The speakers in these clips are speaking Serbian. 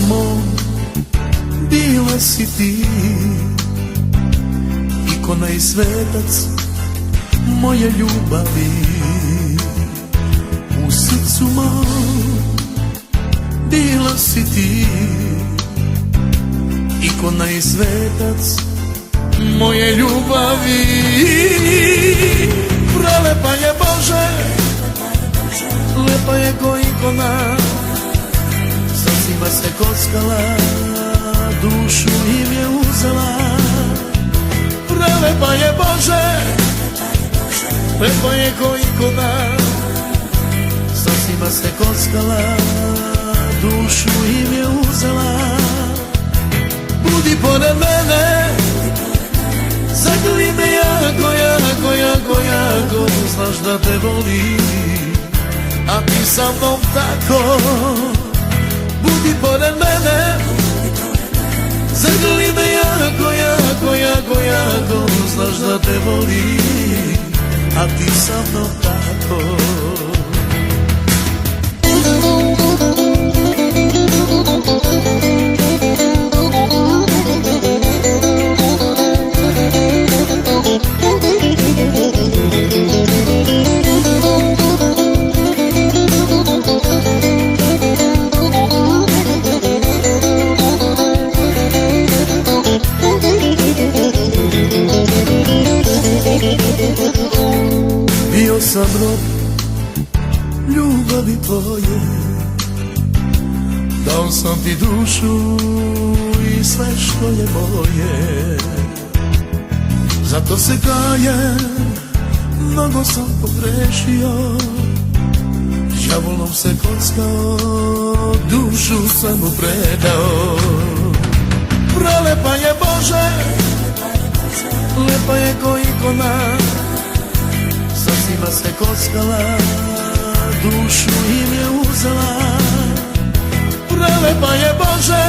mom bila si ti, ikona i svetac moje ljubavi. U srcu mom bila si ti, ikona i svetac moje ljubavi. Prelepa je Bože, lepa je ko ikona, srcima se kockala, dušu im je uzela. Prelepa je Bože, lepa je ko ikona, srcima se kockala, dušu im je uzela. Budi pored mene, zagrli me jako, jako, jako, jako, znaš da te volim, a ti sa mnom tako. Budi pored mene, zagrli me jako, jako, jako, jako, znaš da te volim, a ti sa mnom tako. Bio sam rob ljubavi tvoje, dao sam ti dušu i sve što je moje. Zato se kajem, mnogo sam pogrešio, đavolom se kockao, dušu sam mu predao. Prelepa je Bože, lepa je ko ikona, srcima se kockala, dušu im je uzela. Prelepa je Bože,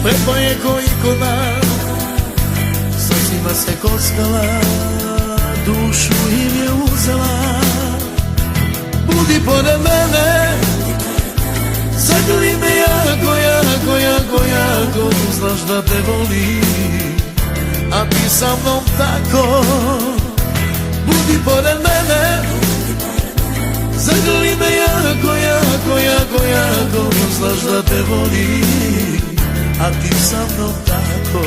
lepa je ko ikona, srcima se kockala, dušu im je uzela. Budi pored mene, zagrli me jako, jako, jako, jako, znaš da te volim, a ti sa mnom tako. Budi pored mene, zagrli me jako, jako, jako, jako, znaš da te volim, a ti sa mnom tako.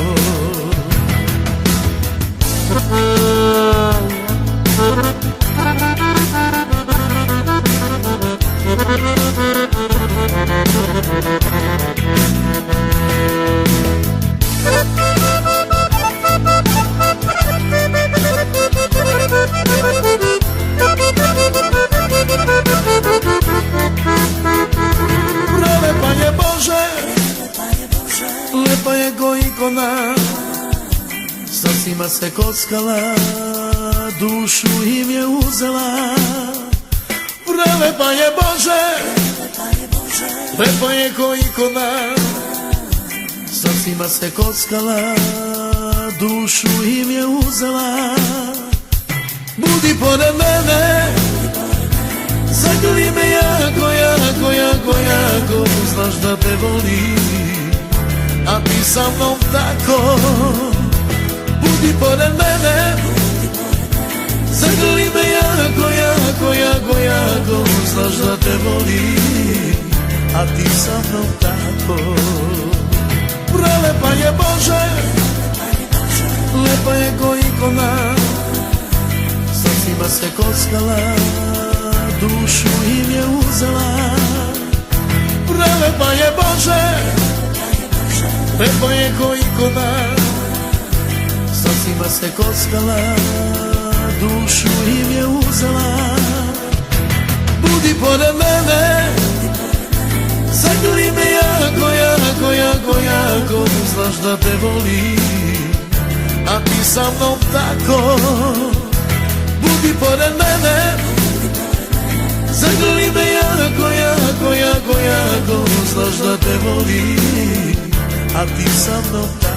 Prelepa je Bože, lepa je ko ikona, srcima se kockala, dušu im je uzela. Prelepa je Bože, lepa je ko ikona, srcima se kockala, dušu im je uzela. Budi pored mene, zagrli me jako, jako, jako, jako, znaš da te volim, a ti sa mnom tako. Budi pored mene, zagrli me jako, jako, jako, jako, znaš da te volim, a ti sa mnom tako. Prelepa je Bože, lepa je ko ikona, srcima se kockala, dušu im je uzela. Prelepa je Bože, lepa je ko ikona, srcima se kockala, dušu im je uzela. Budi pored mene, zagrli me jako, jako, jako, jako, znaš da te volim, a ti sa mnom tako. Budi pored mene, zagrli me jako, jako, jako, jako, znaš da te volim, a ti sa mnom tako.